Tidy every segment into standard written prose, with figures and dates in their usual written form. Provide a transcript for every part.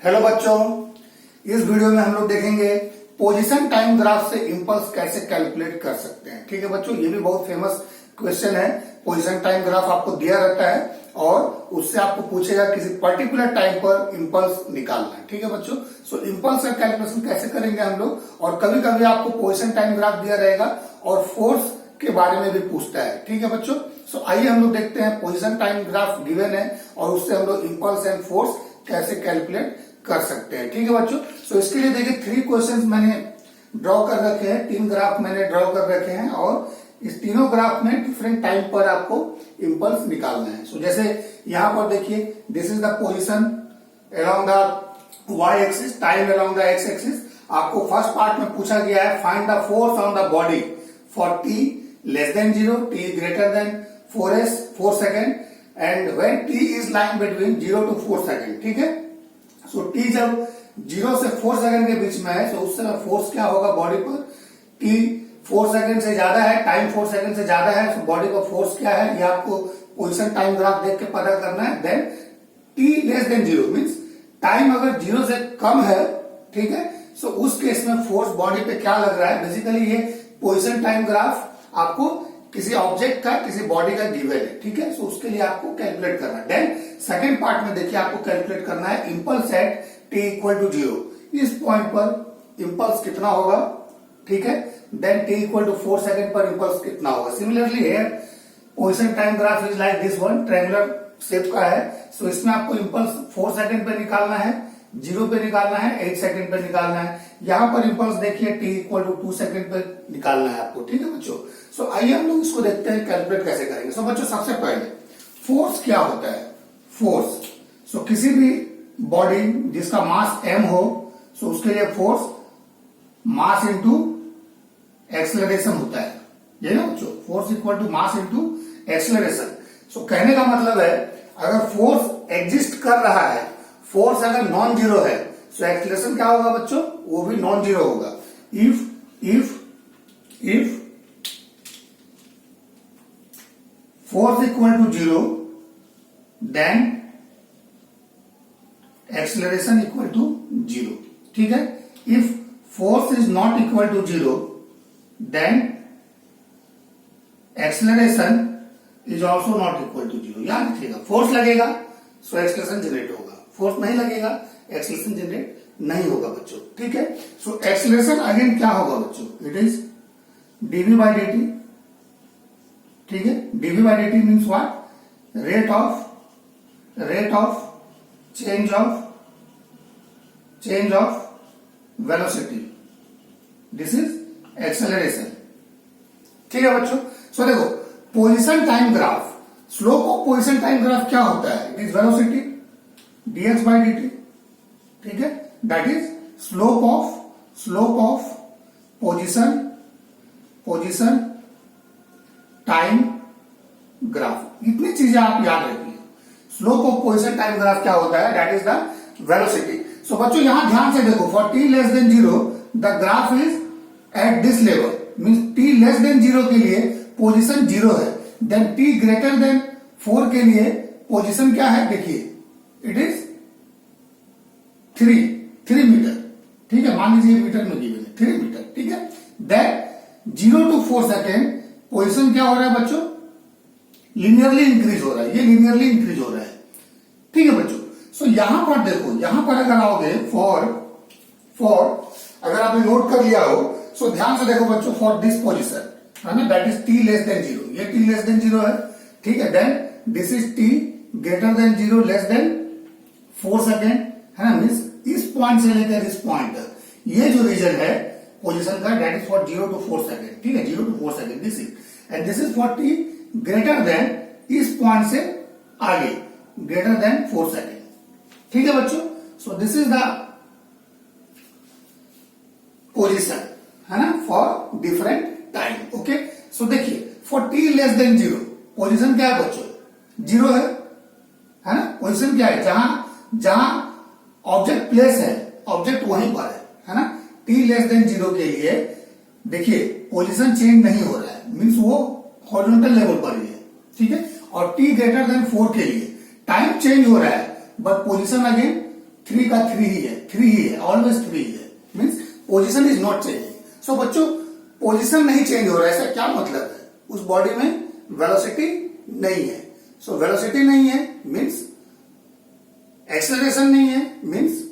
Hello बच्चों, इस video में हम लोग देखेंगे पोजीशन टाइम ग्राफ से इंपल्स कैसे कैलकुलेट कर सकते हैं। ठीक है बच्चों, ये भी बहुत फेमस क्वेश्चन है। पोजीशन टाइम ग्राफ आपको दिया रहता है और उससे आपको पूछेगा किसी पर्टिकुलर टाइम पर इंपल्स निकालना है। ठीक है बच्चों, सो इंपल्स का कैलकुलेशन कैसे करेंगे हम लोग, और कभी कभी आपको पोजीशन टाइम ग्राफ दिया रहेगा और फोर्स के बारे में भी पूछता है। ठीक है बच्चों, सो आइए हम लोग देखते हैं पोजीशन टाइम ग्राफ गिवन है और उससे हम लोग इंपल्स एंड फोर्स कैसे कैलकुलेट कर सकते हैं। ठीक है बच्चों, सो इसके लिए देखिए 3 क्वेश्चंस मैंने ड्रॉ कर रखे हैं, 3 ग्राफ मैंने ड्रॉ कर रखे हैं और इस तीनों ग्राफ में डिफरेंट टाइम पर आपको इंपल्स निकालना है। सो जैसे यहां पर देखिए, this is the position along the Y axis, time along the X axis. आपको फर्स्ट पार्ट में पूछा गया है find the force on the body for T less than 0, T greater than 4 second and when T is lying between 0 to 4 second. ठीक है, so T जब 0 से 4 second के बीच में है तो उस समय फोर्स क्या होगा बॉडी पर, टी 4 सेकंड से ज्यादा है, टाइम 4 सेकंड से ज्यादा है, तो बॉडी का फोर्स क्या है ये आपको पोजीशन टाइम ग्राफ देख के पता करना है। Then T less than 0 means time अगर 0 से कम है, ठीक है, सो उस केस में फोर्स बॉडी पे क्या लग रहा है। बेसिकली ये पोजीशन टाइम ग्राफ आपको किसी ऑब्जेक्ट का, किसी बॉडी का गिवन है। ठीक है, सो उसके लिए आपको कैलकुलेट करना है। देन सेकंड पार्ट में देखिए आपको कैलकुलेट करना है impulse at T equal to 0। इस पॉइंट पर इंपल्स कितना होगा, ठीक है। Then T equal to 4 second पर इंपल्स कितना होगा। Similarly here position time graph is like this one, triangular shape का है। सो इसमें आपको इंपल्स 4 सेकंड पे निकालना है, 0 पे निकालना है, 8 सेकंड पे निकालना है। यहां पर इंपल्स देखिए टी इक्वल टू 2 सेकंड पे निकालना है आपको। ठीक है बच्चों, सो आइए हम लोग इसको देखते हैं कैलकुलेट कैसे करेंगे। सो बच्चों सबसे पहले फोर्स क्या होता है। फोर्स, सो किसी भी बॉडी जिसका मास m हो, सो उसके लिए फोर्स मास इंटू एक्सेलरेशन होता है। ये ना बच्चों, force equal to mass into acceleration. So कहने का मतलब है अगर फोर्स एग्जिस्ट कर रहा है, फोर्स अगर नॉन जीरो है, सो एक्सेलरेशन क्या होगा बच्चों, वो भी नॉन जीरो होगा। If force equal to 0 then acceleration equal to 0। ठीक है, if force is not equal to 0 then acceleration is also not equal to 0। याद रखिएगा, फोर्स लगेगा सो एक्सेलरेशन जनरेट होगा, फोर्स नहीं लगेगा एक्सेलरेशन जनरेट नहीं होगा बच्चों। ठीक है, सो एक्सेलरेशन अगेन क्या होगा बच्चों, it is dv by dt। ठीक है, dv by dt means what, rate of change of velocity, this is acceleration. ठीक है बच्चों, सो देखो position time graph, slope of position time graph क्या होता है, it is velocity dx by dt। ठीक है, that is slope of position time graph. इतनी चीजें आप याद रखिए। Slope of position time graph क्या होता है, that is the velocity. So बच्चों यहां ध्यान से देखो, for T less than 0 the graph is at this level, means T less than 0 के लिए पोजीशन 0 है। देन टी ग्रेटर देन 4 के लिए पोजीशन क्या है, देखिए इट इज 3 मीटर। ठीक है, मान लीजिए मीटर में गिवन है 3 मीटर। ठीक है, दैट 0 to 4 सेकेंड पोजीशन क्या हो रहा है बच्चों, लीनियरली इंक्रीज हो रहा है, ये लीनियरली इंक्रीज हो रहा है। ठीक है बच्चों, सो यहां पर देखो, यहां पर अगर आओगे फॉर अगर आपने नोट कर लिया हो, सो ध्यान से देखो बच्चों, फॉर दिस पोजीशन है ना, that is T less than 0, ये टी लेस देन 0 है। ठीक है, then this is T greater than 0 less than 4 second है ना, मीन्स इस पॉइंट से लेकर इस पॉइंट तक ये जो रीजन है पोजीशन का, that is for 0 to 4 second. ठीक है, 0 to 4 second this is, and this is for T greater then इस पॉइंट से आगे ग्रेटर देन 4 सेकेंड। ठीक है बच्चों, so this is the position है ना फॉर डिफरेंट टाइम। ओके, सो देखिए for T less than 0 position क्या है बच्चों, 0 है ना। पोजीशन क्या है, जहां ऑब्जेक्ट प्लेस है, ऑब्जेक्ट वहीं पर है ना। टी लेस देन 0 के लिए देखिए पोजीशन चेंज नहीं हो रहा है, मीन्स वो हॉरिजॉन्टल लेवल पर ही है। ठीक है, और टी ग्रेटर देन 4 के लिए टाइम चेंज हो रहा है बट पोजीशन अगेन 3 का 3 ही है, 3 ही है, ऑलवेज 3 ही है, means position is not changing. So बच्चों पोजिशन नहीं चेंज हो रहा है, ऐसा क्या मतलब है? उस बॉडी में वेलोसिटी नहीं है। सो वेलोसिटी नहीं है मीन्स एक्सेलरेशन नहीं है, मीन्स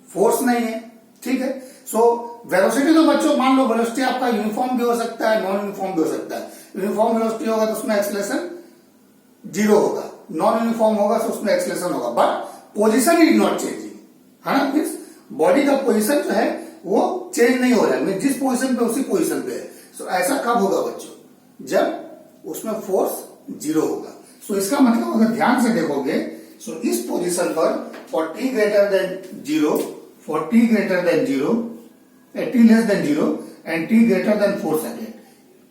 फोर्स नहीं है, ठीक है। सो वेलोसिटी तो बच्चों मान लो वेलोसिटी आपका यूनिफॉर्म भी हो सकता है, नॉन यूनिफॉर्म भी हो सकता है। यूनिफॉर्म वेलोसिटी होगा तो उसमें एक्सेलरेशन 0 होगा, नॉन यूनिफॉर्म होगा तो उसमें एक्सेलरेशन होगा, but position is not changing, है ना। मीन्स बॉडी का पोजिशन जो है वो चेंज नहीं हो रहा है, मीन्स जिस पोजिशन पे उसी पोजिशन पे है। सो ऐसा कब होगा बच्चों? जब उसमें फोर्स 0 होगा। सो इसका मतलब अगर ध्यान से देखोगे, सो इस पोजीशन पर for t greater than 0, for t greater than 0, t less than 0 and t greater than 4 second,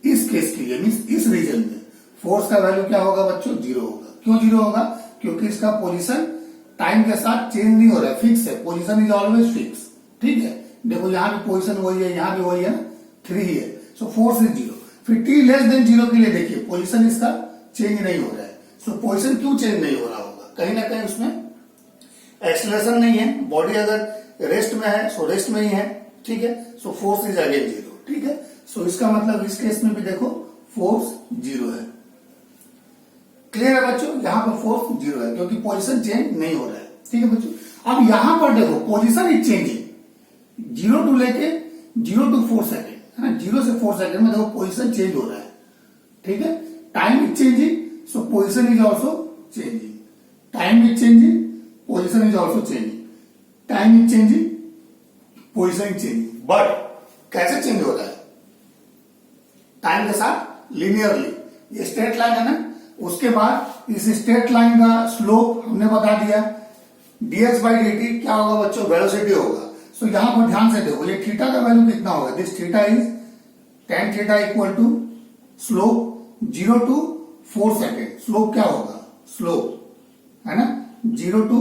इस केस के लिए मीन्स इस रीजन में फोर्स का वैल्यू क्या होगा बच्चों? 0 होगा। क्यों 0 होगा? क्योंकि इसका पोजीशन टाइम के साथ चेंज नहीं हो रहा है, फिक्स है, पोजीशन इज ऑलवेज फिक्स, ठीक है। देखो यहाँ भी पोजीशन वही है, यहाँ भी वही है, 3 ही है। So force is 0। फिर t लेस देन 0 के लिए देखिए पोजीशन इसका चेंज नहीं हो रहा है। सो पोजीशन क्यों चेंज नहीं हो रहा होगा? कहीं ना कहीं उसमें एक्सेलरेशन नहीं है। बॉडी अगर रेस्ट में है सो रेस्ट में ही है, ठीक है। सो फोर्स इज अगेन 0, ठीक है। सो इसका मतलब इस केस में भी देखो फोर्स 0 है। क्लियर है बच्चों? यहां पर फोर्स 0 है क्योंकि पोजीशन चेंज नहीं हो रहा है, ठीक है बच्चों। अब यहां पर देखो पोजीशन इज चेंजिंग, 0 टू लेके 0 टू 4 सेकेंड, है ना। 0 से 4 सेकेंड में देखो पोजीशन चेंज हो रहा है, ठीक है। Time is changing, so position is also changing. Time is changing, position is also changing. Time is changing, position is changing, but कैसे चेंज हो रहा है? टाइम के साथ लिनियरली। ये स्ट्रेट लाइन है ना, उसके बाद इस स्ट्रेट लाइन का स्लोप हमने बता दिया, dx बाई dt क्या होगा बच्चों? वेलोसिटी होगा। सो यहां पर ध्यान से देखो, ये थीटा का वैल्यू कितना होगा? This theta is tan theta equal to slope 0 to 4 second. Slope क्या होगा? स्लोप है ना 0 to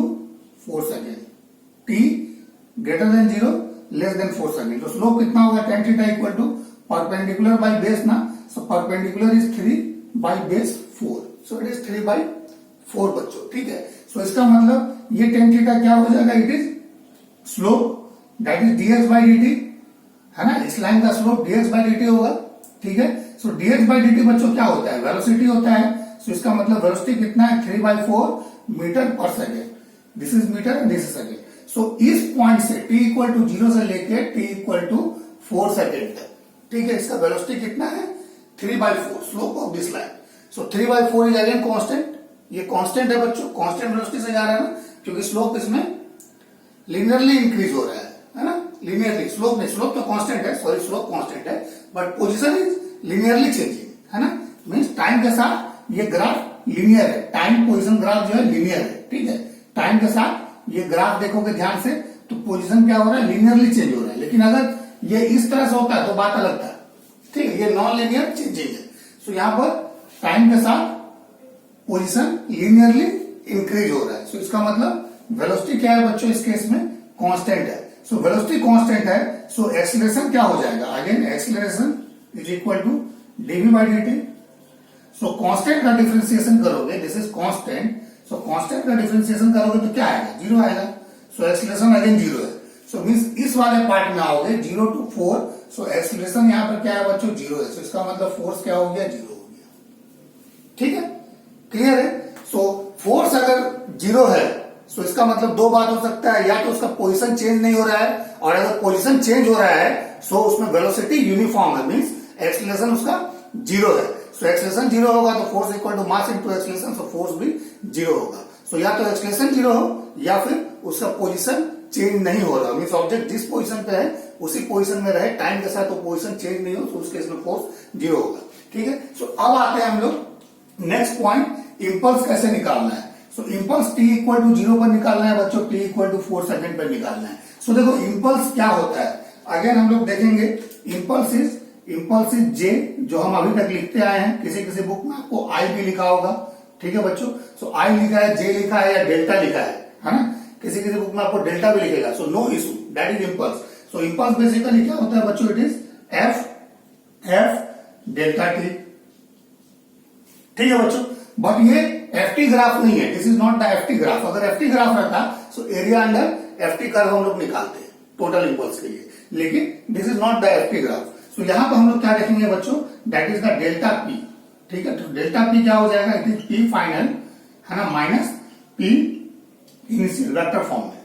4 second, t greater than 0 less than 4 second. तो स्लोप कितना होगा? tan theta equal to perpendicular by base ना, so perpendicular is 3 by base 4, so it is 3 by 4 बच्चों, ठीक है। सो इसका मतलब ये tan थीटा क्या हो जाएगा? It is slope that is dx by dt, है ना। इस लाइन का स्लोप dx बाई dt होगा, ठीक है। सो dx बाई dt बच्चों क्या होता है? वेलोसिटी होता है। सो इसका मतलब वेलोसिटी कितना है? 3 बाई 4 मीटर पर second. This is metre and this is second. So इस पॉइंट से t इक्वल टू 0 से लेके t इक्वल टू 4 सेकेंड तक, ठीक है। इसका वेलोसिटी कितना है? 3 by 4, slope of this line. So 3 by 4 is again constant. ये कांस्टेंट है बच्चों, कांस्टेंट वेलोसिटी से जा रहा है ना, क्योंकि स्लोप इसमें लिनियरली इंक्रीज हो रहा है ना। लिनियरली स्लोप नहीं, स्लोप तो कांस्टेंट है, सॉरी स्लोप कांस्टेंट है, but position is linearly changing, है ना। मींस टाइम के साथ ये ग्राफ लिनियर है, टाइम पोजीशन ग्राफ जो है लिनियर है, ठीक है। टाइम के साथ ये ग्राफ देखोगे ध्यान से तो पोजीशन क्या हो रहा है? लिनियरली चेंज हो रहा है। लेकिन अगर ये इस तरह से होता है तो बात अलग था, ठीक है। ये नॉन लिनियर चेंजिंग है। सो यहां पर टाइम के साथ पोजीशन लिनियरली इंक्रीज हो रहा है। सो इसका मतलब वेलोसिटी क्या है बच्चों? इस केस में कांस्टेंट है। सो वेलोसिटी कांस्टेंट है, सो एक्सीलरेशन क्या हो जाएगा? Again acceleration is equal to dv by dt। So constant का डिफरेंशिएशन करोगे, this is constant, so constant का डिफरेंशिएशन करोगे तो क्या आएगा? 0 आएगा। सो एक्सीलरेशन अगेन 0 है। सो मींस इस वाले पार्ट में आओगे 0 टू 4, सो एक्सीलरेशन यहां पर क्या है बच्चों? 0 है। सो इसका मतलब फोर्स क्या हो गया? 0 हो गया, ठीक है। क्लियर है? सो फोर्स अगर 0 है, सो इसका मतलब दो बात हो सकता है, या तो उसका पोजीशन चेंज नहीं हो रहा है, और अगर पोजीशन चेंज हो रहा है सो उसमें वेलोसिटी यूनिफॉर्म है, मींस एक्सीलरेशन उसका 0 है। सो एक्सीलरेशन 0 होगा तो force equal to mass into acceleration, so force भी 0 होगा। सो या तो एक्सीलरेशन 0 हो या फिर उसका पोजीशन चेंज नहीं हो रहा, मींस ऑब्जेक्ट जिस पोजीशन पे है उसी पोजीशन में रहे, टाइम के साथ वो पोजीशन चेंज नहीं हो, तो उस केस में फोर्स 0 होगा, ठीक है। सो अब आते हैं हम लोग नेक्स्ट पॉइंट, इंपल्स कैसे निकालना है। सो इंपल्स t इक्वल टू 0 पर निकालना है बच्चों, t इक्वल टू 4 सेकेंड पर निकालना है। सो देखो इंपल्स क्या होता है, अगेन हम लोग देखेंगे। इंपल्स इज जे, जो हम अभी तक लिखते आए हैं, किसी किसी बुक में आपको आई भी लिखा होगा, ठीक है बच्चों। सो आई लिखा है, जे लिखा है, या डेल्टा लिखा है ना। किसी किसी बुक में आपको डेल्टा भी लिखेगा, so no issue, that is impulse. So impulse basically क्या होता है बच्चों? It is F delta T, ठीक है बच्चों। बट ये एफ टी ग्राफ नहीं है, this is not the F T graph. अगर एफ टी ग्राफ रहता so area under FT curve हम लोग निकालते हैं टोटल इंपल्स के लिए, लेकिन this is not the FT ग्राफ। सो यहां पर हम लोग क्या देखेंगे बच्चों, that is the delta P। ठीक है, तो डेल्टा P क्या हो जाएगा, इट इज P फाइनल है ना minus P initial vector form में।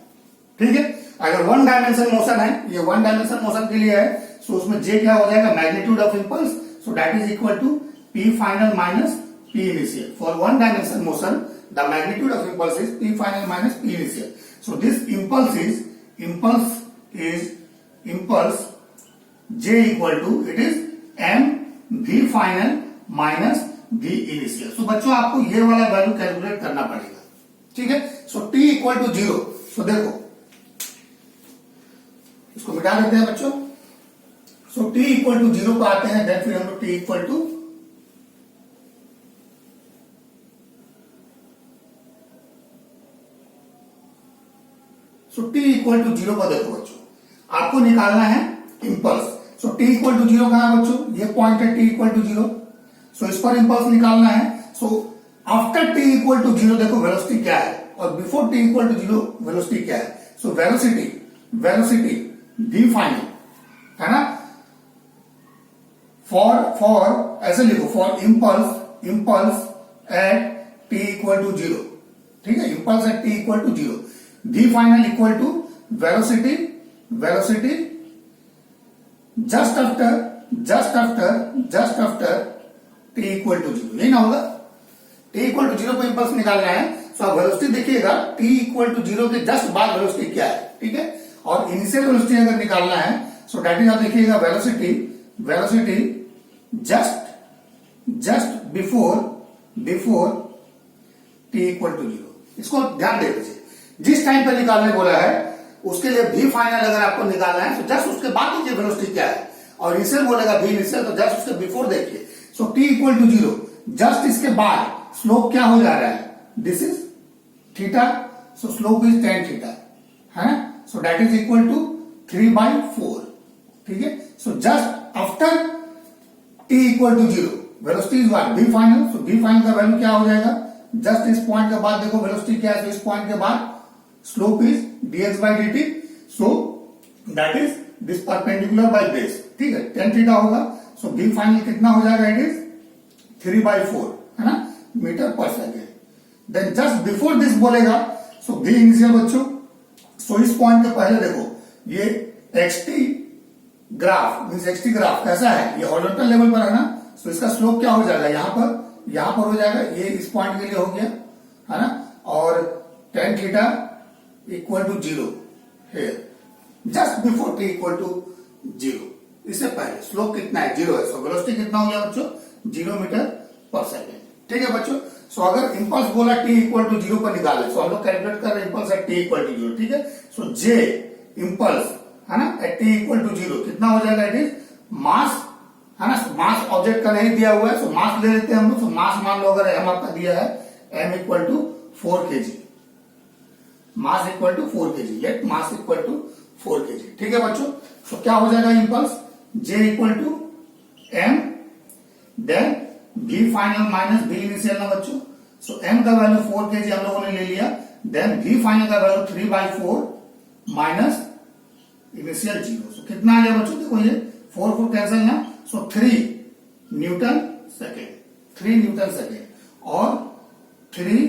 ठीक है, अगर वन डायमेंशन मोशन है, ये वन डायमेंशन मोशन के लिए है, सो उसमें J क्या हो जाएगा, magnitude of impulse, so that is equal to P final minus P initial. For one dimension motion the magnitude of impulse is P final minus P initial. So this impulse J equal to it is M V final minus V initial। सो बच्चों आपको ये वाला value calculate करना पड़ेगा। ठीक है, सो T equal to 0। सो देखो इसको मिटा देते हैं बच्चों। सो T इक्वल टू 0 पर आते हैं, देन फिर हम लोग T equal to T equal to 0 पर देखो बच्चों, आपको निकालना है impulse. So T equal to 0 कहां है बच्चों, ये पॉइंट है T इक्वल टू 0। सो इस पर इंपल्स निकालना है। So after T equal to 0 देखो वेलोसिटी क्या है, और before T equal to 0 velocity क्या है। सो वेलोसिटी V फाइनल है ना, फॉर ऐसे लिखो, for impulse at T equal to 0। ठीक है, impulse at T equal to 0, V final equal to velocity just after T equal to 0, यही ना होगा। T इक्वल टू 0 पर इंपल्स निकालना है, सो आप वेलोसिटी देखिएगा T इक्वल टू 0 के जस्ट बाद वेलोसिटी क्या है। ठीक है, और इनिशियल वेलोसिटी अगर निकालना है, सो दैट इज आप देखिएगा velocity just before T equal to 0। इसको ध्यान दे दीजिए, जिस टाइम पे निकालने बोला है उसके लिए V फाइनल अगर आपको निकालना है, तो जस्ट उसके बाद देखिए वेलोसिटी क्या है, और इनिशियल बोलेगा V इनिशियल, तो जस्ट उसके बिफोर देखिए। So T equal to 0, just इसके बाद स्लोप क्या हो जा रहा है, this is theta, so slope is tan theta है, so that is equal to 3/4। ठीक है, so just after T equal to 0 velocity is what, V final. So V final का वैल्यू क्या हो जाएगा, जस्ट इस पॉइंट के बाद देखो वेलोसिटी क्या है, तो इस पॉइंट के बाद slope is dx/dt, so that is this perpendicular by base. ठीक है, tan थीटा होगा, सो V फाइनल कितना हो जाएगा, इट इज 3/4 है ना मीटर पर second. Then just before this बोलेगा, सो V इनिशियल बच्चों, सो इस पॉइंट के पहले देखो ये xt ग्राफ कैसा है, ये हॉरिजॉन्टल लेवल पर है ना, सो इसका स्लोप क्या हो जाएगा, यहां पर हो जाएगा, ये इस पॉइंट के लिए हो गया है ना, और tan थीटा इक्वल टू 0 है, just before T equal to 0, इससे पहले स्लोप कितना है, 0 है। सो वेलोसिटी कितना हो गया बच्चों, 0 मीटर पर सेकेंड। ठीक है बच्चों, सो अगर इंपल्स बोला T इक्वल टू 0 पर निकाले, सो हम लोग कैलकुलेट कर रहे हैं impulse at T equal to 0। ठीक है, सो J इंपल्स है ना एट T इक्वल टू 0 कितना हो जाएगा, इट इज मास है ना, मास ऑब्जेक्ट का नहीं दिया हुआ है, सो मास ले लेते हैं हम लोग। सो मास मान लो अगर m आपका दिया है m equal to 4 kg, mass equal to 4 kg, let mass equal to 4 kg। ठीक है बच्चों, सो क्या हो जाएगा impulse, J equal to m then V final minus V initial ना बच्चों। सो m का वैल्यू 4 kg हम लोगों ने ले लिया, देन V फाइनल का वैल्यू 3/4 माइनस इनिशियल 0। सो कितना आ गया बच्चों, देखो ये 4 कैंसिल ना, सो 3 न्यूटन सेकेंड और 3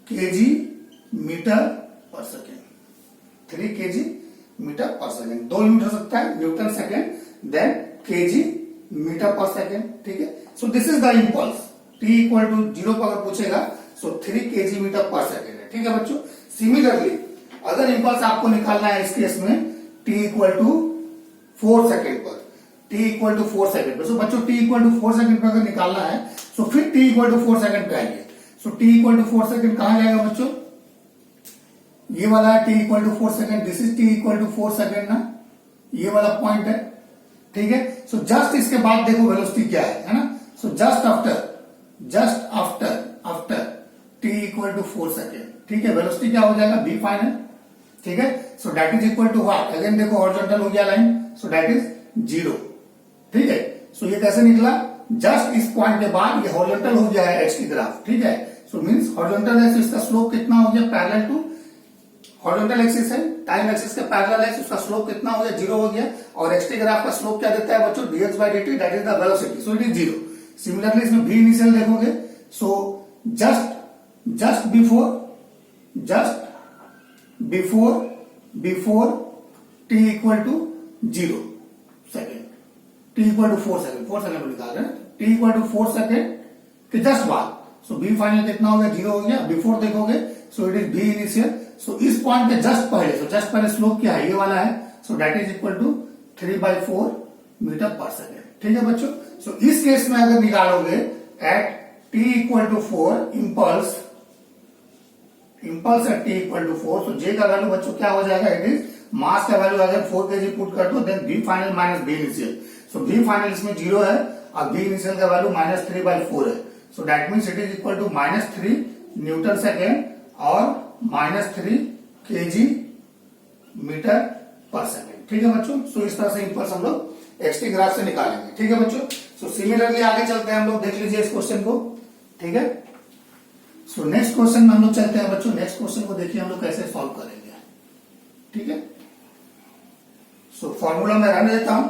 kg मीटर पर सेकेंड, 3 kg मीटर पर सेकेंड, 2 यूनिट हो सकता है, newton second then kg metre पर सेकेंड। ठीक है, so this is the impulse T equal to 0 पर अगर पूछेगा, सो 3 kg मीटर पर सेकेंड है। ठीक है बच्चों, सिमिलरली अगर इंपल्स आपको निकालना है इस केस में T इक्वल टू 4 सेकेंड पर, T इक्वल टू 4 सेकेंड पर, सो बच्चों T इक्वल टू 4 सेकेंड पर अगर निकालना है, सो फिर T इक्वल टू 4 सेकेंड पे आएंगे। So T equal to 4 second कहां जाएगा बच्चों, ये वाला T equal to 4 second, this is T equal to 4 second ना, ये वाला पॉइंट है। ठीक है, सो जस्ट इसके बाद देखो वेलोसिटी क्या है ना, so just after T equal to 4 second. ठीक है, वेलोसिटी क्या हो जाएगा, V फाइनल। ठीक है, so that is equal to what, again देखो हॉरिजॉन्टल हो गया लाइन, सो दैट इज 0। ठीक है, सो ये कैसे निकला, जस्ट इस पॉइंट के बाद ये हॉरिजॉन्टल हो गया है xt ग्राफ। ठीक है, सो मींस हॉरिजॉन्टल है, सो इसका स्लोप कितना हो गया, पैरेलल टू हॉरिजॉन्टल एक्सिस है, टाइम एक्सिस के पैरेलल है, उसका स्लोप कितना हो गया, 0 हो गया। और एक्सटी ग्राफ का स्लोप क्या देता है बच्चों, dx by dt, that is the velocity, so it is 0। Similarly इसमें v इनिशियल देखोगे, so just before t equal to 0 second, t equal to 4 second, 4 second में निकाल रहे हैं, t इक्वल टू 4 सेकेंड के जस्ट बाद, सो v फाइनल कितना हो गया, 0 हो गया। बिफोर देखोगे, so it is v initial, so इस पॉइंट के जस्ट पहले, सो जस्ट पहले स्लोप क्या है, ये वाला है, so that is equal to 3/4 metre पर सेकेंड। ठीक है बच्चों, सो इस केस में अगर निकालोगे at t equal to 4 impulse at t equal to 4, so j का वैल्यू बच्चों क्या हो जाएगा, इट इज मास का वैल्यू अगर 4 kg पुट कर दो, then v final minus v initial, so v final इसमें 0 है और v इनिशियल का वैल्यू -3/4 है, so that means it is equal to -3 newton second और -3 kg मीटर पर सेकेंड। ठीक है बच्चों, सो इस तरह से इम्पल्स हम लोग एक्सटी ग्राफ से निकालेंगे। ठीक है बच्चों, सो सिमिलरली आगे चलते हैं हम लोग, देख लीजिए इस क्वेश्चन को। ठीक है, सो नेक्स्ट क्वेश्चन में हम लोग चलते हैं बच्चों। नेक्स्ट क्वेश्चन को देखिए हम लोग कैसे सॉल्व करेंगे। ठीक है, सो फॉर्मूला में रहने देता हूं,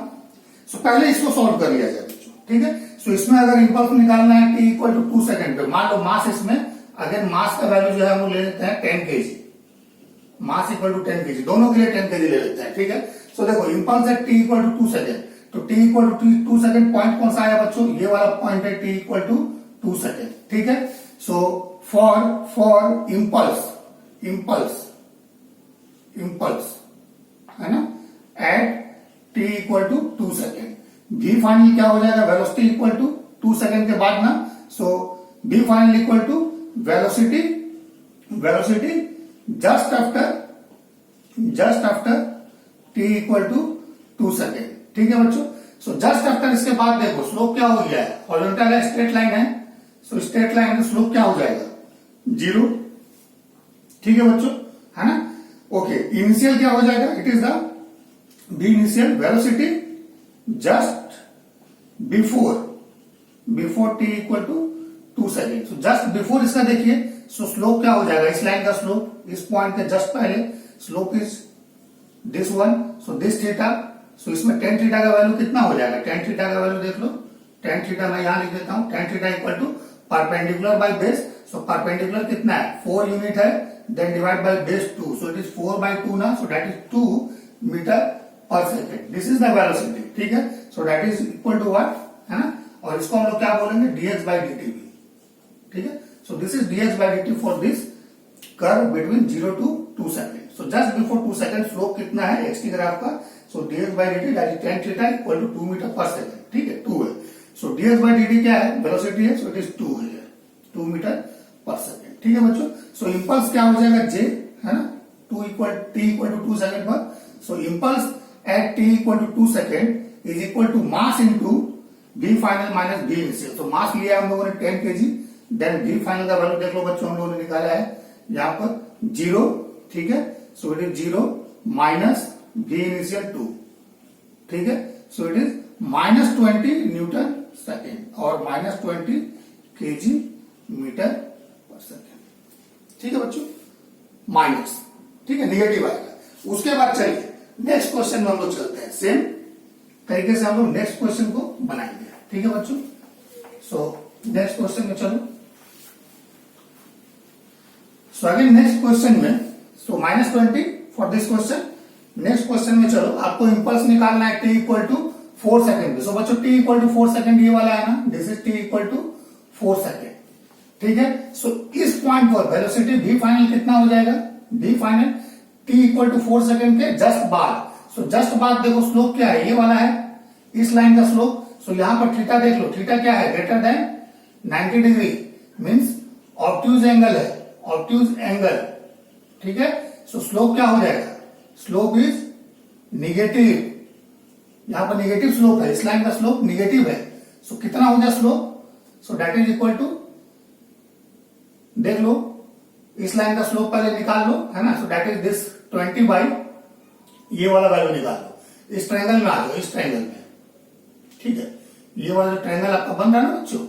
सो पहले इसको सॉल्व कर लिया जाए बच्चों। ठीक है, सो इसमें अगर इम्पल्स निकालना है t इक्वल टू 2 सेकेंड पे, मान लो मास इसमें, अगर मास का वैल्यू जो है हम लोग ले लेते हैं 10 kg, mass equal to 10 kg, दोनों के लिए 10 kg ले लेते हैं। ठीक है, सो देखो इम्पल्स है t इक्वल टू 2 सेकेंड, तो t equal to 2 second point कौन सा आया बच्चों, ये वाला पॉइंट है t इक्वल टू 2 सेकेंड। ठीक है, सो फॉर इम्पल्स है ना, at t equal to 2 second, v final क्या हो जाएगा, वेलोसिटी इक्वल टू 2 सेकेंड के बाद ना, so v final equal to velocity just after t equal to 2 second. ठीक है बच्चों, सो जस्ट आफ्टर इसके बाद देखो स्लोप क्या हो गया है, हॉरिजॉन्टल है, स्ट्रेट लाइन है, सो स्ट्रेट लाइन में स्लोप क्या हो जाएगा, 0। ठीक है बच्चों, है ना, ओके। इनिशियल क्या हो जाएगा, it is the v initial velocity just before t equal to 2 second, so just before इसका देखिए, सो स्लोप क्या हो जाएगा, इस लाइन का स्लोप, इस पॉइंट के जस्ट पहले slope is this one, so this theta, so इसमें tan थीटा का वैल्यू कितना हो जाएगा, tan थीटा का वैल्यू देख लो, tan थीटा मैं यहां लिख देता हूं, tan theta equal to perpendicular by base, so perpendicular कितना है, 4 यूनिट है, then divide by base 2, so it is 4/2 ना, सो दैट इज 2 मीटर पर second, this is the velocity. ठीक है, so that is equal to what, है ना, और इसको हम लोग क्या बोलेंगे, dx by dt भी। ठीक है, so this is dx by dt for this curve between 0 to 2 second, so just before 2 second slope कितना है एक्सटी ग्राफ का, so dx by dt that is tan theta equal to 2 metre पर second. ठीक है, 2 है, सो dx by dt क्या है, velocity है, सो इट इज 2 है, 2 मीटर पर सेकेंड। ठीक है बच्चों, सो इम्पल्स क्या हो जाएगा, j, है ना, t इक्वल टू 2 सेकेंड पर, so impulse at t equal to 2 second is equal to mass into v final minus v initial, तो मास लिया हम लोगों ने 10 kg, देन v फाइनल का वैल्यू देख लो बच्चों, हम लोगों ने निकाला है यहाँ पर 0। ठीक है, so it is 0 minus v initial 2। ठीक है, so it is -20 Newton second और -20 kg मीटर पर सेकेंड। ठीक है बच्चों, माइनस, ठीक है, निगेटिव आएगा। उसके बाद चलिए नेक्स्ट क्वेश्चन में हम लोग चलते हैं, सेम तरीके से हम लोग नेक्स्ट क्वेश्चन को बनाएंगे। ठीक है बच्चों, सो नेक्स्ट क्वेश्चन में चलो, सो अगेन नेक्स्ट क्वेश्चन में, सो -20 for this question. Next question में चलो, आपको इंपल्स निकालना है t इक्वल टू 4 सेकेंड, सो बच्चों t इक्वल टू 4 सेकेंड ये वाला है ना, this is t equal to 4 second. ठीक है, सो इस पॉइंट पर वेलोसिटी v फाइनल कितना हो जाएगा, v final t equal to 4 second के जस्ट बाद, सो जस्ट बाद देखो स्लोप क्या है, ये वाला है, इस लाइन का स्लोप, सो यहां पर थीटा देख लो, थीटा क्या है, greater than 90 degree, means obtuse angle है, ऑब्ट्यूज एंगल। ठीक है, सो स्लोप क्या हो जाएगा, स्लोप इज निगेटिव, यहां पर निगेटिव स्लोप है, इस लाइन का स्लोप निगेटिव है, सो कितना हो जाए slope, so that is equal to, देख लो इस लाइन का स्लोप पहले निकाल लो, है ना, so that is this 20 by ये वाला वैल्यू निकाल लो, इस ट्रायंगल में आ जाओ, इस ट्रायंगल में। ठीक है, ये वाला जो ट्रायंगल आपका बन रहा है ना बच्चों,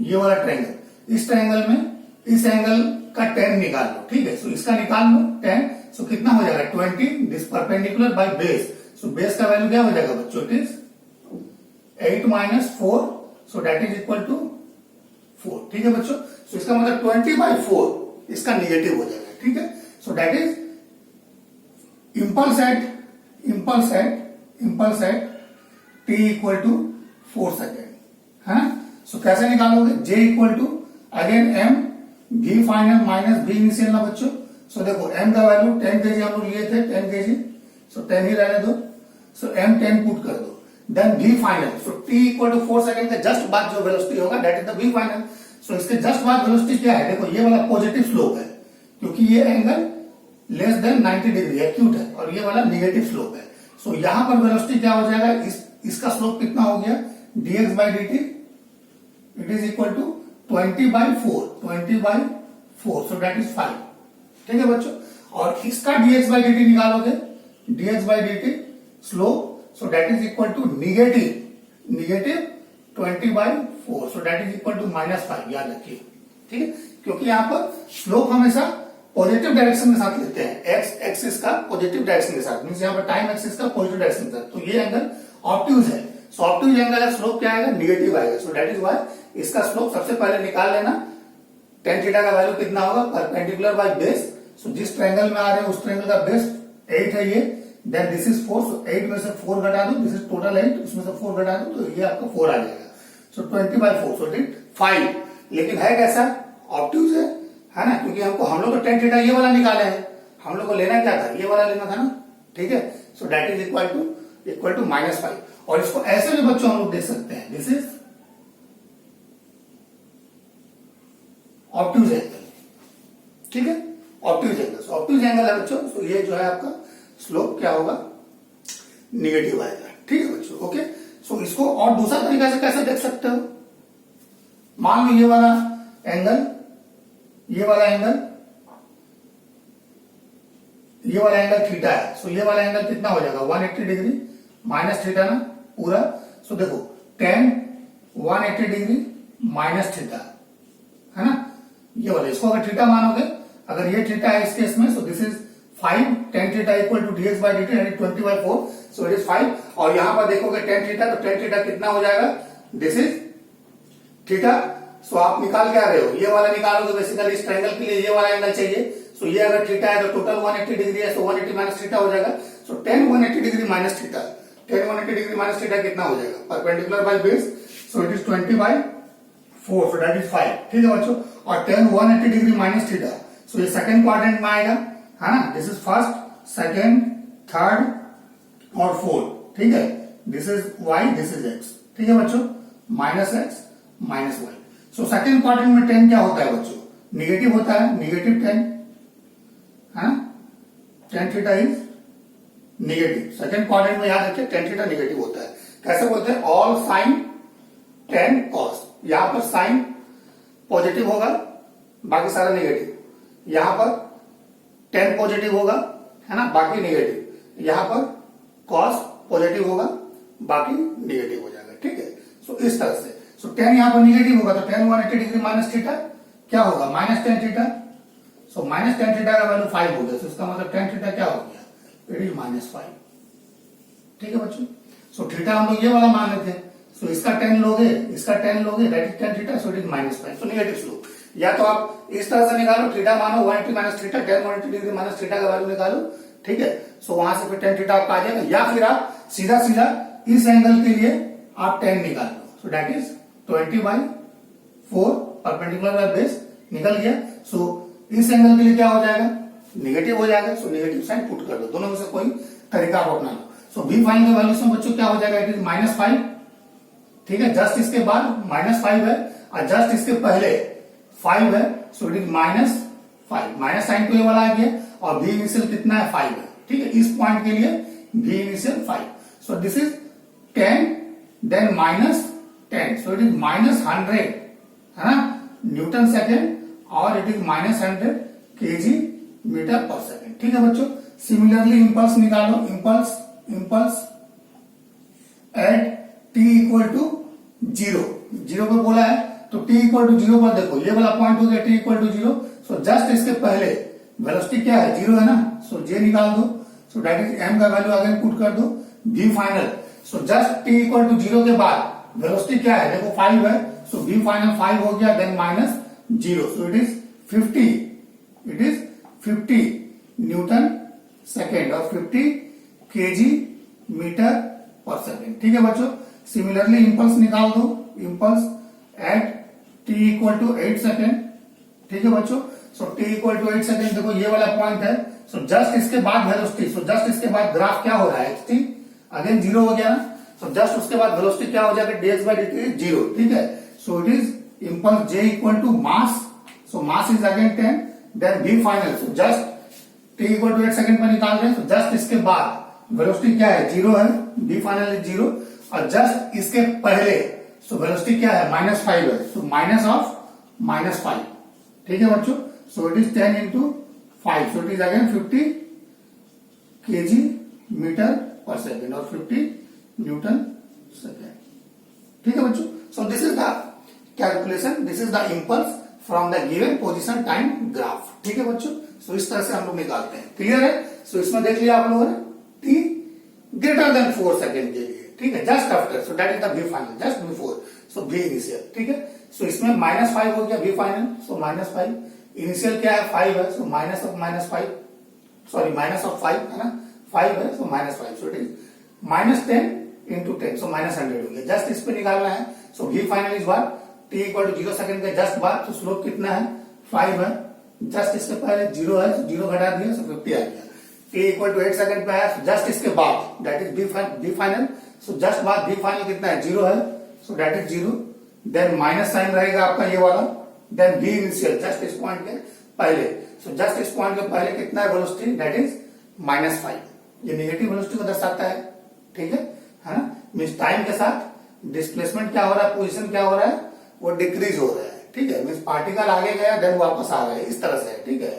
ये वाला ट्रायंगल, इस ट्रायंगल में इस एंगल का 10 निकाल लो, ठीक है। सो इसका निकाल लो 10, सो कितना हो जाएगा 20, this perpendicular by base, so base का वैल्यू क्या हो जाएगा बच्चों, it is 8 minus 4, so that is equal to 4, ठीक है बच्चों। सो इसका मतलब 20/4 इसका निगेटिव हो जाएगा, ठीक है। So that is impulse at t equal to 4 second, है ना। सो कैसे निकालोगे, j equal to again m v final minus v initial ना बच्चों। सो देखो m का वैल्यू 10 kg हम लोग लिए थे, 10 kg, सो 10 ही रहने दो। सो m 10 पुट कर दो, then v final, so t equal to 4 second के जस्ट बाद जो वेलोसिटी होगा that is the v final. So इसके जस्ट बाद वेलोसिटी क्या है, देखो ये वाला पॉजिटिव स्लोप है क्योंकि ये angle less than 90 degree acute है और ये वाला निगेटिव स्लोप है। सो यहां पर वेलोसिटी क्या हो जाएगा, इसका स्लोप कितना हो गया dx by dt, it is equal to 20/4, so that is 5, ठीक है बच्चों। और इसका dx बाई dt निकालोगे, dx by dt slope, so that is equal to negative 20/4, so that is equal to -5, याद रखिए, ठीक है। क्योंकि यहां पर स्लोप हमेशा पॉजिटिव डायरेक्शन के साथ लेते हैं, एक्स एक्सिस का पॉजिटिव डायरेक्शन के साथ, मींस यहाँ पर टाइम एक्सिस का पॉजिटिव डायरेक्शन के साथ, तो ये एंगल ऑब्ट्यूज है। सो ऑब्ट्यूज एंगल का स्लोप क्या आएगा, निगेटिव आएगा। सो दैट इज व्हाई इसका स्लोप सबसे पहले निकाल लेना, tan थीटा का वैल्यू कितना होगा, परपेंडिकुलर बाय बेस। सो जिस ट्रायंगल में आ रहे हैं उस ट्रायंगल का बेस 8 है ये, देन दिस इज 4, सो 8 में से 4 घटा दो, दिस इज टोटल 8, उसमें से 4 घटा दो तो ये आपका 4 आ जाएगा। सो 20/4, सो इट 5, लेकिन है कैसा, ऑब्ट्यूज है ना, क्योंकि हम लोग तो tan थीटा ये वाला निकाले हैं, हम लोग को लेना क्या था, ये वाला लेना था ना, ठीक है। So that is equal to -5, और इसको ऐसे भी बच्चों हम लोग देख सकते हैं, दिस इज ऑब्ट्यूज एंगल, ठीक है, ऑब्ट्यूज एंगल। ऑब्ट्यूज एंगल है बच्चों, तो ये जो है आपका स्लोप क्या होगा, निगेटिव आएगा, ठीक है बच्चों, ओके। सो इसको और दूसरा तरीका से कैसे देख सकते हो, मान लो ये वाला एंगल थीटा है। सो ये वाला एंगल कितना हो जाएगा, 180 डिग्री माइनस थीटा ना पूरा। सो देखो tan 180 डिग्री माइनस थीटा, है ना, ये वाला, इसको अगर थीटा मानोगे, अगर ये थीटा है इस केस में, so this is 5, tan theta equal to dx by dt, यानी 20/4, सो इट इज 5। और यहां पर देखोगे tan थीटा, तो tan थीटा कितना हो जाएगा, दिस इज थीटा। सो आप निकाल क्या रहे हो, ये वाला निकालोगे, बेसिकली इस ट्रायंगल के लिए ये वाला एंगल चाहिए। सो ये अगर थीटा है तो टोटल 180 डिग्री है, सो 180 माइनस थीटा हो जाएगा। सो tan 180 degree minus theta, tan 180 degree minus theta कितना हो जाएगा, perpendicular by base, so it is 20/4, so that is 5, ठीक है बच्चों। और tan 180 डिग्री माइनस थीटा, सो ये सेकंड क्वाड्रेंट में आएगा, है ना, this is first, second, third और फोर्थ, ठीक है। This is y, this is x, ठीक है बच्चों, -x -y। So second quadrant में tan क्या होता है बच्चों, निगेटिव होता है, -10, है ना, tan theta is negative. Second quadrant में याद रखिए tan थीटा निगेटिव होता है। कैसे बोलते हैं, ऑल साइन tan cos, यहां पर साइन पॉजिटिव होगा, बाकी सारा निगेटिव। यहां पर tan पॉजिटिव होगा, है ना, बाकी निगेटिव। यहां पर cos पॉजिटिव होगा, बाकी निगेटिव हो जाएगा, ठीक है। सो इस तरह से, सो tan यहां पर निगेटिव होगा तो tan 180 डिग्री माइनस थीटा क्या होगा, -tan थीटा। सो -tan थीटा का वैल्यू 5 हो गया, तो इसका मतलब tan थीटा क्या हो गया, इट इज -5, ठीक है बच्चों। सो थीटा हम लोग ये वाला मान रहे थे, सो इसका tan लोगे, that is tan theta, so it is -5, so negative slope. या तो आप इस तरह से निकालो, थीटा मानो 180 minus theta, tan 180 degree minus theta का वैल्यू निकालो, ठीक है। सो वहां से फिर tan थीटा आपका आ जाएगा, या फिर आप सीधा इस एंगल के लिए आप tan निकाल लो, so that is 20/4, perpendicular by base, निकल गया। सो इस एंगल के लिए क्या हो जाएगा, निगेटिव हो जाएगा, सो निगेटिव साइन पुट कर दो, दोनों में से कोई तरीका आप अपना लो। सो v फाइन का वैल्यू में बच्चों क्या हो जाएगा, इट इज -5, ठीक है, जस्ट इसके बाद -5 है और जस्ट इसके पहले 5 है, so it is -5, minus sign तो ये वाला आ गया, और v इनिशियल कितना है, 5 है, ठीक है। इस पॉइंट के लिए v initial 5, so this is 10, then -10, so it is -100, है ना, न्यूटन सेकेंड, और इट इज -100 kg मीटर पर सेकेंड, ठीक है बच्चों। सिमिलरली इंपल्स निकालो, impulse at t equal to 0 पे बोला है, तो t इक्वल टू 0 पर देखो, ये वाला पॉइंट हो गया t equal to 0, so just इसके पहले वेलोसिटी क्या है, 0 है ना, सो जे निकाल दो, सो दैट इज एम का वैल्यू अगेन पुट कर दो, V final. So just T equal to 0 के बाद वेलोसिटी क्या है, देखो 5 है, सो वी फाइनल 5 हो गया, then minus 0, so it is 50 newton second और 50 केजी मीटर पर सेकेंड। ठीक है बच्चों, सिमिलरली इंपल्स निकाल दो, impulse at t equal to 8 second. ठीक है बच्चों, so t equal to 8 second, देखो ये वाला पॉइंट है, सो जस्ट इसके बाद वेलोसिटी, सो जस्ट इसके बाद ग्राफ क्या हो रहा है, xt अगेन 0 हो गया ना, सो जस्ट उसके बाद वेलोसिटी क्या हो जाएगा, dx बाय dt इज 0। ठीक है, so it is impulse j equal to mass, so mass is again 10, then v final, so just t equal to 8 second पर निकाल रहे हैं, सो जस्ट इसके बाद वेलोसिटी क्या है, 0 है, v फाइनल इज 0, और जस्ट इसके पहले सो वेलोसिटी क्या है, -5 है, सो माइनस ऑफ -5। ठीक है बच्चों, so it is 10 into 5, so it is again 50 KG metre पर सेकेंड और 50 न्यूटन सेकेंड। ठीक है बच्चों, so this is the calculation, this is the impulse from the given position time graph. ठीक है बच्चों, सो इस तरह से हम लोग निकालते हैं। क्लियर है, सो इसमें देख लिया आप लोगों ने t ग्रेटर देन 4 सेकेंड के लिए। ठीक है, just after, so that is the v final, just before, so v initial. ठीक है, सो इसमें -5 हो गया वी फाइनल, सो -5, इनिशियल क्या है 5 है, so minus of -5, sorry minus of 5 है ना, 5 है, so -5, so it is -10 into 10, so -100 हो गया। जस्ट इस पे निकालना है, so v final is what, t equal to 0 second के जस्ट बाद, तो स्लोप कितना है 5 है, जस्ट इसके पहले 0 है, तो 0 घटा दिया, सो 50 आ गया। t इक्वल टू 8 सेकंड पे है, जस्ट इसके बाद that is v final, so just बाद वी फाइनल कितना है 0 है, so that is 0, then minus sign रहेगा आपका ये वाला, देन वी इनिशियल जस्ट इस पॉइंट के पहले, सो जस्ट इस पॉइंट के पहले कितना है वेलोसिटी, दैट इज -5, ये नेगेटिव वेलोसिटी को दर्शाता है। ठीक है ना, मीन्स टाइम के साथ डिस्प्लेसमेंट क्या हो रहा है, पोजिशन क्या हो रहा है, वो डिक्रीज हो रहा है। ठीक है, मीन्स पार्टिकल आगे गया देन वापस आ रहा है, इस तरह से है। ठीक है,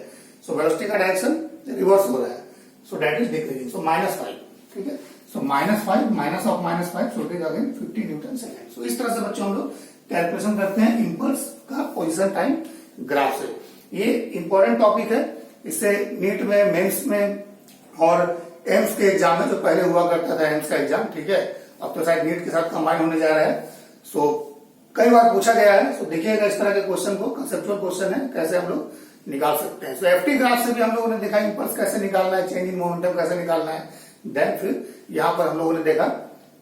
सो वेलोसिटी का डायरेक्शन रिवर्स हो रहा है, so that is decreasing, so -5। ठीक है, so -5 minus of -5, so it is again 50 newton second. So इस तरह से बच्चों हम लोग कैलकुलेशन करते हैं इंपल्स का पोजीशन टाइम ग्राफ से। ये इंपॉर्टेंट टॉपिक है, इससे नीट में, मेंस में और एम्स के एग्जाम में, जो पहले हुआ करता था एम्स का एग्जाम, ठीक है, अब तो शायद नीट के साथ कंबाइन होने जा रहा है, सो कई बार पूछा गया है। सो देखिएगा इस तरह के क्वेश्चन को, कंसेप्चुअल क्वेश्चन है, कैसे हम लोग निकाल सकते हैं। सो एफटी ग्राफ से भी हम लोगों ने देखा इंपल्स कैसे निकालना है, चेंज इन मोमेंटम कैसे निकालना है, देन फिर यहाँ पर हम लोगों ने देखा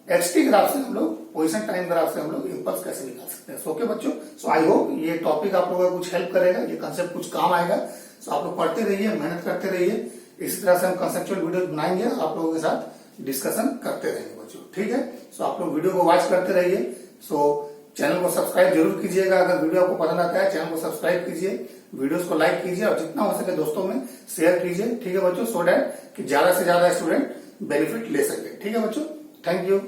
एक्सटी ग्राफ से हम लोग, पोजीशन टाइम ग्राफ से हम लोग इंपल्स कैसे निकाल सकते हैं। सो ओके बच्चों, सो आई होप ये टॉपिक आप लोगों को कुछ हेल्प करेगा, ये कंसेप्ट कुछ काम आएगा। सो आप लोग पढ़ते रहिए, मेहनत करते रहिए, इसी तरह से हम कंसेप्चुअल वीडियो बनाएंगे और आप लोगों के साथ डिस्कशन करते रहेंगे बच्चों। ठीक है, सो आप लोग वीडियो को वॉच करते रहिए। सो चैनल को सब्सक्राइब जरूर कीजिएगा, अगर वीडियो आपको पसंद आता है चैनल को सब्सक्राइब कीजिए, वीडियोस को लाइक कीजिए और जितना हो सके दोस्तों में शेयर कीजिए। ठीक है बच्चों, सो दैट कि ज्यादा से ज्यादा स्टूडेंट बेनिफिट ले सके। ठीक है बच्चों, थैंक यू।